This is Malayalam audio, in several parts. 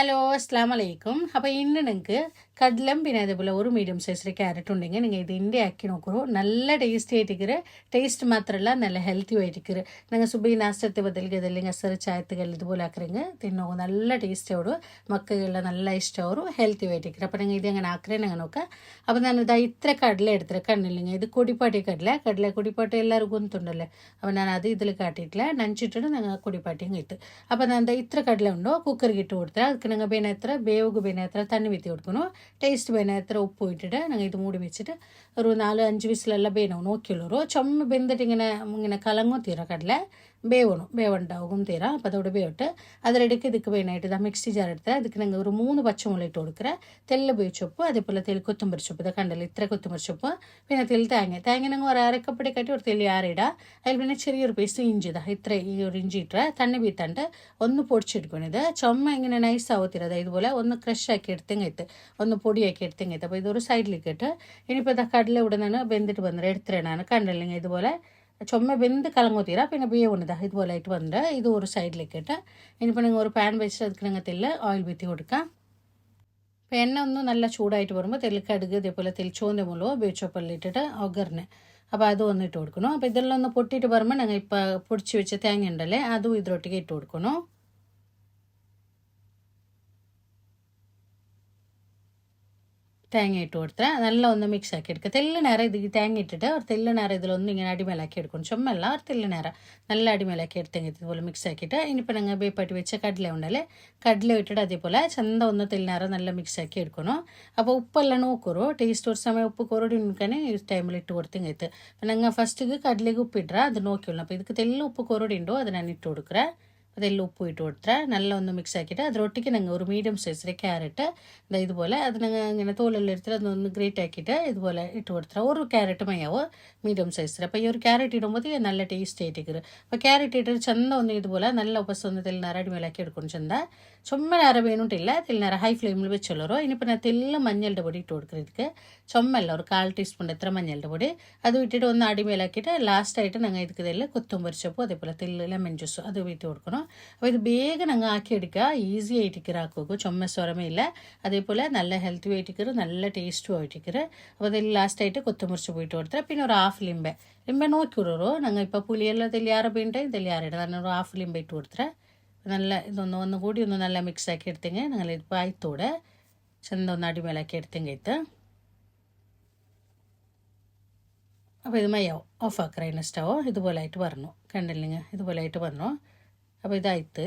ഹലോ അസ്സാം വലൈക്കും. അപ്പോൾ ഇന്ന് നിങ്ങൾക്ക് കടലം പിന്നെ അതേപോലെ ഒരു മീഡിയം സൈസിൽ ക്യാരറ്റ് ഉണ്ടെങ്കിൽ നിങ്ങൾ ഇതിൻ്റെ ആക്കി നോക്കൂ. നല്ല ടേസ്റ്റി ആയിട്ടിക്കറ്. ടേസ്റ്റ് മാത്രമല്ല നല്ല ഹെൽത്തി ആയിട്ടിക്കറ്. നിങ്ങൾ സുബി നാസ്റ്റത്തെ ബദലിಗೆ ಅದರಲ್ಲಿ ಹಸಿರು ಚಾಯತ್ಗೆಲ್ಲ ಇದುപോലെ ಹಾಕ್ರಂಗೆ ತಿನ್ನೋ നല്ല ಟೇಸ್ಟ್ ಅವರು ಮಕ್ಕಳಿಗೆಲ್ಲ നല്ല ಇಷ್ಟ ಅವರು ಹೆಲ್ತಿ ಆയിട്ടിക്കറ്. അപ്പോൾ നിങ്ങൾ ഇത് അങ്ങനെ ആക്കറേ നിങ്ങൾ നോക്കുക. അപ്പോൾ ഞാനിതാ ഇത്ര കടല എടുത്തിട്ട് കണ്ണില്ലെങ്കിൽ ഇത് കൊടിപ്പാട്ടി കടല കൊടിപ്പാട്ടി എല്ലാവർക്കും ಗೊತ್ತುಂಟല്ലേ. അപ്പോൾ ഞാൻ അത് ഇതിൽ കാട്ടിയിട്ടില്ല, നനച്ചിട്ടിട്ട് ഞങ്ങൾ കൊടിപ്പാട്ടിയും കിട്ടും. അപ്പോൾ ഞാൻ ഇത്ര കടല ഉണ്ടോ കുക്കറിൽ ഇട്ട് കൊടുത്താൽ ಅದಕ್ಕೆ ನಂಗೆ ಬೇನೆ ಹತ್ರ ಬೇವಿಗೆ ಬೇನೆ ಹತ್ರ ತಣ್ಣಿ ಬಿತ್ತಿ ಹೊಡ್ಕೊನು ಟೇಸ್ಟ್ ಬೇನೆ ಹತ್ರ ಉಪ್ಪು ಇಟ್ಟಿട്ട് ನಂಗೆ ಇದು ಮೂಡಿ വെച്ചിട്ട് ഒരു 4-5 വിസിലെല്ലാം ಬೇನವು നോക്കിയുള്ളൂ. ചുമ വെന്തിട്ട് ഇങ്ങനെ കലങ്ങോ തീര കടല വേവുണ്ടാവും തീര. അപ്പോൾ അതോടെ വേവിട്ട് അതിലിടയ്ക്ക് ഇതിക്ക് വേനായിട്ട് ഇതാ മിക്സി ജാർ എടുത്താൽ അതിക്ക് ഞങ്ങൾ ഒരു 3 പച്ചമുളക് ഇട്ട് കൊടുക്കുക. തെല്ല് ഉപയോഗിച്ചൊപ്പ് അതേപോലെ തെല്ല് കൊത്തുമ്പരി ചൊപ്പ് ഇതാ കണ്ടല്ലോ ഇത്ര കൊത്തുമ്പരി ചൊപ്പ്. പിന്നെ തെല്ല് തേങ്ങ ഞങ്ങൾ ഒരു അരക്കപ്പടി കട്ടി ഒരു തെല്ല് ആറിടുക. അതിൽ പിന്നെ ചെറിയൊരു പീസ് ഇഞ്ചി ഇതാ ഇത്ര ഈ ഒരു ഇഞ്ചി ഇട്ടേ തണ്ണി ബീത്താണ്ട് ഒന്ന് പൊടിച്ചെടുക്കണം. ഇത് ചുമ ഇങ്ങനെ നൈസ് ആവത്തില്ല. ഇതുപോലെ ഒന്ന് ക്രഷ് ആക്കി എടുത്തെങ്കിട്ട് ഒന്ന് പൊടിയാക്കി എടുത്തെങ്കിട്ട്. അപ്പോൾ ഇതൊരു സൈഡിലേക്ക് ഇട്ട് ഇനിയിപ്പോൾ ഇതാ കടല ഇവിടെ നിന്ന് വെന്തിട്ട് വന്നിട്ട് എടുത്തിടാനാണ് കണ്ടല്ലെങ്കിൽ ഇതുപോലെ ചുമ വെന്ത് കലങ്ങോത്തീര പിന്നെ വേവുന്നതാ ഇതുപോലെ ആയിട്ട് വന്നിട്ട് ഇത് ഒരു സൈഡിലേക്ക് ഇട്ട് ഇനിയിപ്പോൾ നിങ്ങൾ ഒരു പാൻ വെച്ചിട്ട് അതിക്ക് നിങ്ങൾ തെല്ല് ഓയിൽ വിത്തി കൊടുക്കാം. അപ്പോൾ എണ്ണ ഒന്ന് നല്ല ചൂടായിട്ട് വരുമ്പോൾ തെല്ല് കടുക് ഇതേപോലെ തെല്ല് ചോന്ത മുളക് വേച്ചോപ്പെല്ലാം ഇട്ടിട്ട് ഒഗറിന് അപ്പോൾ അത് ഒന്നിട്ട് കൊടുക്കണം. അപ്പോൾ ഇതെല്ലാം ഒന്ന് പൊട്ടിയിട്ട് വരുമ്പോൾ ഞങ്ങൾ ഇപ്പോൾ പൊടിച്ച് വെച്ച തേങ്ങ ഉണ്ടല്ലേ അതും ഇതിലൊട്ടിಗೆ ഇട്ട് കൊടുക്കണം. തേങ്ങ ഇട്ട് കൊടുത്താൽ നല്ല ഒന്ന് മിക്സ് ആക്കി എടുക്കുക. തെല്ല് നേരം ഇത് തേങ്ങ ഇട്ടിട്ട് ഒരു തെല്ല് നേരം ഇതിലൊന്നും ഇങ്ങനെ അടിമേലാക്കി എടുക്കണം. ചുമല്ല ഒരു തെല്ല് നേരം നല്ല അടിമേലാക്കി എടുത്തെങ്കിൽ ഇതുപോലെ മിക്സ് ആക്കിയിട്ട് ഇനിയിപ്പോൾ ഞങ്ങൾ വേപ്പാട്ടി വെച്ച കടല ഉണ്ടല്ലേ കടല ഇട്ടിട്ട് അതേപോലെ ചന്ത ഒന്ന് തെല്ല് നേരം നല്ല മിക്സ് ആക്കി എടുക്കണം. അപ്പോൾ ഉപ്പെല്ലാം നോക്കൂ. ടേസ്റ്റ് ഒരു സമയം ഉപ്പ് കുറോടി ഉണ്ണിക്കാനെ ഈ ടൈമിൽ ഇട്ട് കൊടുത്തെങ്കിൽ അപ്പോൾ ഞങ്ങൾ ഫസ്റ്റിക്ക് കടലേക്ക് ഉപ്പിട്ടാൽ അത് നോക്കിയുള്ളൂ. അപ്പോൾ ഇതിക്ക് തെല്ല് ഉപ്പ് കുറോടി ഉണ്ടോ അത് ഞാൻ ഇട്ട് കൊടുക്കുക. അതെല്ലാം ഉപ്പ് ഇട്ട് കൊടുത്താൽ നല്ല ഒന്ന് മിക്സ് ആക്കിയിട്ട് അതിലൊട്ടിക്ക് ഞങ്ങൾ ഒരു മീഡിയം സൈസിലെ ക്യാരറ്റ് ഇതുപോലെ അത് ഞങ്ങൾ ഇങ്ങനെ തോലെല്ലാം എടുത്തിട്ട് അതൊന്ന് ഗ്രേറ്റ് ആക്കിയിട്ട് ഇതുപോലെ ഇട്ട് കൊടുത്താൽ ഒരു ക്യാരറ്റ് മയാവും മീഡിയം സൈസിൽ. അപ്പോൾ ഈ ഒരു ക്യാരറ്റ് ഇടുമ്പോൾ നല്ല ടേസ്റ്റ് ആയിട്ടിക്കറ്. അപ്പോൾ ക്യാരറ്റ് ഇട്ടിട്ട് ചന്ത ഒന്ന് ഇതുപോലെ നല്ല ഉപ്പസ് ഒന്ന് തെല്ലിനാര അടിമേലാക്കി എടുക്കണം. ചന്ത ചുമ്മനാര വേണിട്ടില്ല തെല്ലിനാര ഹൈ ഫ്ലെയിമിൽ വെച്ചുള്ളൂ. ഇനിയിപ്പോൾ ഞാൻ തെല്ല് മഞ്ഞളുടെ പൊടി ഇട്ട് കൊടുക്കുന്നത്. ഇതിക്ക് ചുമ്മല്ല ഒരു 1/4 ടീസ്പൂൺ എത്ര മഞ്ഞളുടെ പൊടി അത് ഇട്ടിട്ട് ഒന്ന് അടിമേലാക്കിയിട്ട് ലാസ്റ്റായിട്ട് ഞങ്ങൾ ഇതിക്ക് തെല്ല് കൊത്തുമ്പരി ചൊപ്പ് അതേപോലെ തെല്ല് ലെമൺ ജ്യൂസ് അത് വീട്ടി കൊടുക്കണം. അപ്പോൾ ഇത് വേഗം ഞങ്ങൾ ആക്കിയെടുക്കുക. ഈസി ആയിട്ടിക്കറ് ആക്കുക. ചുമ സ്വരമേ ഇല്ല. അതേപോലെ നല്ല ഹെൽത്തി ആയിട്ടിക്കറ് നല്ല ടേസ്റ്റും ആയിട്ടിക്കറ്. അപ്പോൾ അതിൽ ലാസ്റ്റായിട്ട് കൊത്തുമുറിച്ച് പോയിട്ട് കൊടുത്താൽ പിന്നെ ഒരു 1/2 ലിമ്പ നോക്കിവിടൂ. ഞങ്ങൾ ഇപ്പോൾ പുളിയെല്ലാം തെല്ലിയാറ് വീണ്ട് തെല്ലിയാറിട്ട് തന്നെ ഒരു 1/2 ലിമ്പ ഇട്ട് കൊടുത്താൽ നല്ല ഇതൊന്ന് കൂടി ഒന്ന് നല്ല മിക്സ് ആക്കി എടുത്തെങ്കിൽ ഞങ്ങൾ ഇപ്പോൾ ആയത്തോടെ ചെന്ത ഒന്ന് അടിമേലാക്കി എടുത്തെങ്കിൽ ഇത് അപ്പോൾ ഇത് മയാവും ഓഫ് ആക്കറേനെ സ്റ്റവ് ഇതുപോലെ ആയിട്ട് പറഞ്ഞു കണ്ടില്ലെങ്കിൽ ഇതുപോലെ ആയിട്ട് പറഞ്ഞു. അപ്പോൾ ഇതായിട്ട്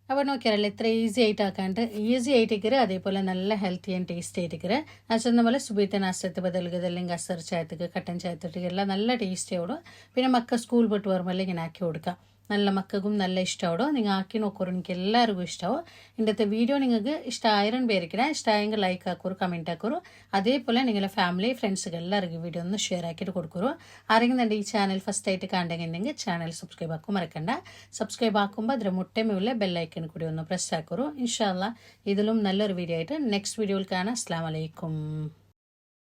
അപ്പോൾ നോക്കിയാലല്ലേ ഇത്ര ഈസി ആയിട്ട് ആക്കാണ്ട് ഈസി ആയിട്ടിക്കറ്. അതേപോലെ നല്ല ഹെൽത്തി ആൻഡ് ടേസ്റ്റ് ആയിട്ടിക്കറ്. അച്ഛൻ പോലെ സുബീത്തെ നാസ്റ്റത്തെ ബദലുക അല്ലെങ്കിൽ അസർ ചായത്തേക്ക് കട്ടൻ ചായത്തിട്ട് എല്ലാം നല്ല ടേസ്റ്റ് ആവിടും. പിന്നെ മക്കൾ സ്കൂൾ വിട്ട് വരുമ്പോൾ ഇങ്ങനെ ആക്കി കൊടുക്കാം. നല്ല മക്കൾക്കും നല്ല ഇഷ്ടമാവും. നിങ്ങൾ ആക്കി നോക്കൂ. എനിക്ക് എല്ലാവർക്കും ഇഷ്ടമാവും. ഇന്നത്തെ വീഡിയോ നിങ്ങൾക്ക് ഇഷ്ടമായിരം പേരിക്കണേ ഇഷ്ടമായെങ്കിൽ ലൈക്ക് ആക്കൂ കമൻറ്റ് ആക്കൂ. അതേപോലെ നിങ്ങളുടെ ഫാമിലി ഫ്രണ്ട്സുകൾ എല്ലാവർക്കും വീഡിയോ ഒന്ന് ഷെയർ ആക്കിയിട്ട് കൊടുക്കൂ. ആരെങ്കിലും എൻ്റെ ഈ ചാനൽ ഫസ്റ്റ് ആയിട്ട് കണ്ടെങ്കിൽ ചാനൽ സബ്സ്ക്രൈബ് ആക്കും മറക്കണ്ട. സബ്സ്ക്രൈബ് ആക്കുമ്പോൾ അതിൽ മുട്ടമുള്ള ബെല്ലൈക്കൺ കൂടി ഒന്ന് പ്രസ് ആക്കൂ. ഇൻഷാ അല്ലാ ഇതിലും നല്ലൊരു വീഡിയോ ആയിട്ട് നെക്സ്റ്റ് വീഡിയോയിൽ കാണാം. അസ്സലാമു അലൈക്കും.